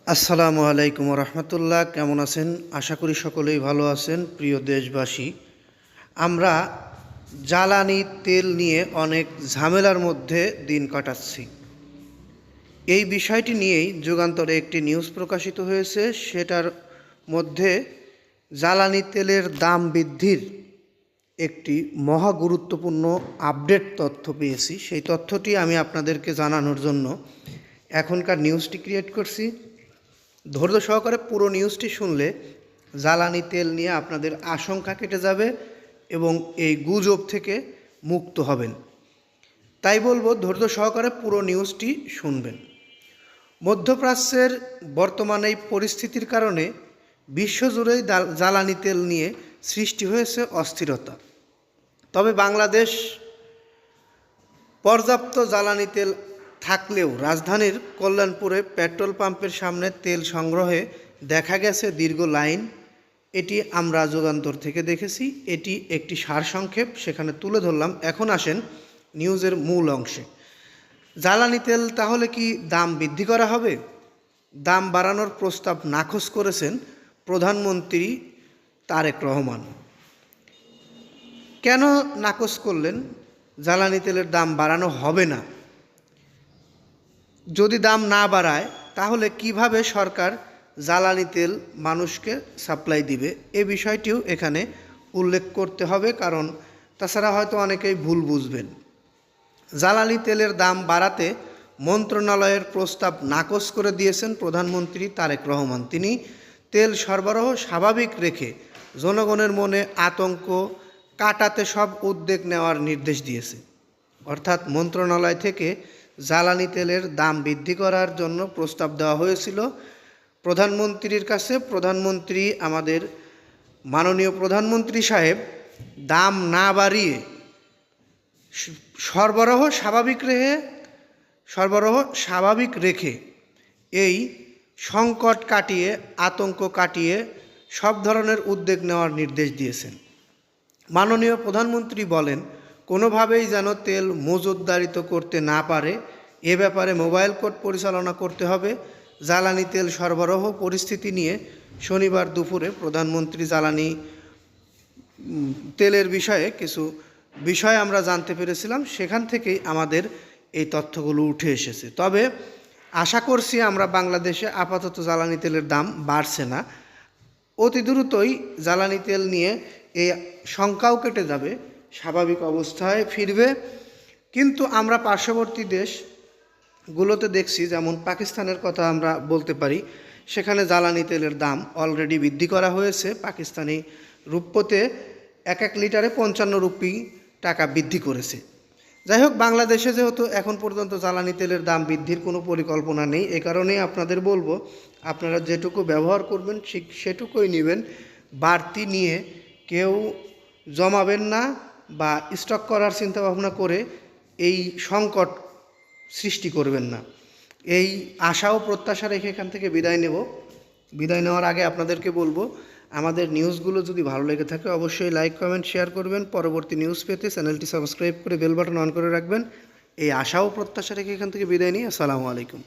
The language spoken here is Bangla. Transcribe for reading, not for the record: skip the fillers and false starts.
আসসালামু আলাইকুম রহমতুল্লাহ। কেমন আছেন? আশা করি সকলেই ভালো আছেন। প্রিয় দেশবাসী, আমরা জ্বালানি তেল নিয়ে অনেক ঝামেলার মধ্যে দিন কাটাচ্ছি। এই বিষয়টি নিয়েই যুগান্তরে একটি নিউজ প্রকাশিত হয়েছে। সেটার মধ্যে জ্বালানি তেলের দাম বৃদ্ধির একটি মহা গুরুত্বপূর্ণ আপডেট তথ্য পেয়েছি। সেই তথ্যটি আমি আপনাদেরকে জানানোর জন্য এখনকার নিউজটি ক্রিয়েট করছি। ধৈর্য সহকারে পুরো নিউজটি শুনলে জ্বালানি তেল নিয়ে আপনাদের আশঙ্কা কেটে যাবে এবং এই গুজব থেকে মুক্ত হবেন। তাই বলবো, ধৈর্য সহকারে পুরো নিউজটি শুনবেন। মধ্যপ্রাচ্যের বর্তমানে এই পরিস্থিতির কারণে বিশ্বজুড়েই জ্বালানি তেল নিয়ে সৃষ্টি হয়েছে অস্থিরতা। তবে বাংলাদেশ পর্যাপ্ত জ্বালানি তেল থাকলেও রাজধানীর কল্যাণপুরে পেট্রোল পাম্পের সামনে তেল সংগ্রহে দেখা গেছে দীর্ঘ লাইন। এটি আমরা যুগান্তর থেকে দেখেছি। এটি একটি সারসংক্ষেপ সেখানে তুলে ধরলাম। এখন আসেন নিউজের মূল অংশে। জ্বালানি তেল তাহলে কি দাম বৃদ্ধি করা হবে? দাম বাড়ানোর প্রস্তাব নাকচ করেছেন প্রধানমন্ত্রী তারেক রহমান। কেন নাকচ করলেন? জ্বালানি তেলের দাম বাড়ানো হবে না। যদি দাম না বাড়ায় তাহলে কিভাবে সরকার জ্বালানি তেল মানুষকে সাপ্লাই দিবে? এ বিষয়টিও এখানে উল্লেখ করতে হবে, কারণ তাছাড়া হয়তো অনেকেই ভুল বুঝবেন। জ্বালানি তেলের দাম বাড়াতে মন্ত্রণালয়ের প্রস্তাব নাকচ করে দিয়েছেন প্রধানমন্ত্রী তারেক রহমান। তিনি তেল সরবরাহ স্বাভাবিক রেখে জনগণের মনে আতঙ্ক কাটাতে সব উদ্যোগ নেওয়ার নির্দেশ দিয়েছে। অর্থাৎ মন্ত্রণালয় থেকে জ্বালানি তেলের দাম বৃদ্ধি করার জন্য প্রস্তাব দেওয়া হয়েছিল প্রধানমন্ত্রীর কাছে। প্রধানমন্ত্রী, আমাদের মাননীয় প্রধানমন্ত্রী সাহেব, দাম না বাড়িয়ে সরবরাহ স্বাভাবিক রেখে এই সংকট কাটিয়ে, আতঙ্ক কাটিয়ে সব ধরনের উদ্যোগ নেওয়ার নির্দেশ দিয়েছেন। মাননীয় প্রধানমন্ত্রী বলেন, কোনোভাবেই যেন তেল মজুতদারিত করতে না পারে এ ব্যাপারে মোবাইল কোর্ট পরিচালনা করতে হবে। জ্বালানি তেল সরবরাহ পরিস্থিতি নিয়ে শনিবার দুপুরে প্রধানমন্ত্রী জ্বালানি তেলের বিষয়ে কিছু বিষয় আমরা জানতে পেরেছিলাম। সেখান থেকেই আমাদের এই তথ্যগুলো উঠে এসেছে। তবে আশা করছি আমরা বাংলাদেশে আপাতত জ্বালানি তেলের দাম বাড়ছে না। অতি দ্রুতই জ্বালানি তেল নিয়ে এই শঙ্কাও কেটে যাবে, স্বাভাবিক অবস্থায় ফিরবে। কিন্তু আমরা পার্শ্ববর্তী দেশগুলোতে দেখছি, যেমন পাকিস্তানের কথা আমরা বলতে পারি। সেখানে জ্বালানি তেলের দাম অলরেডি বৃদ্ধি করা হয়েছে। পাকিস্তানি রুপ্যতে 1 লিটারে 55 রুপি টাকা বৃদ্ধি করেছে। যাই হোক, বাংলাদেশে যেহেতু এখন পর্যন্ত জ্বালানি তেলের দাম বৃদ্ধির কোনো পরিকল্পনা নেই, এ কারণেই আপনাদের বলবো, আপনারা যেটুকু ব্যবহার করবেন ঠিক সেটুকুই নেবেন। বাড়তি নিয়ে কেউ জমাবেন না বা স্টক করার চিন্তাভাবনা করে এই সংকট সৃষ্টি করবেন না। এই আশা ও প্রত্যাশা রেখে এখান থেকে বিদায় নেব। বিদায় নেওয়ার আগে আপনাদেরকে বলবো, আমাদের নিউজগুলো যদি ভালো লেগে থাকে অবশ্যই লাইক, কমেন্ট, শেয়ার করবেন। পরবর্তী নিউজ পেতে চ্যানেলটি সাবস্ক্রাইব করে বেল বাটন অন করে রাখবেন। এই আশা ও প্রত্যাশা রেখে এখান থেকে বিদায় নিই। আসসালামু আলাইকুম।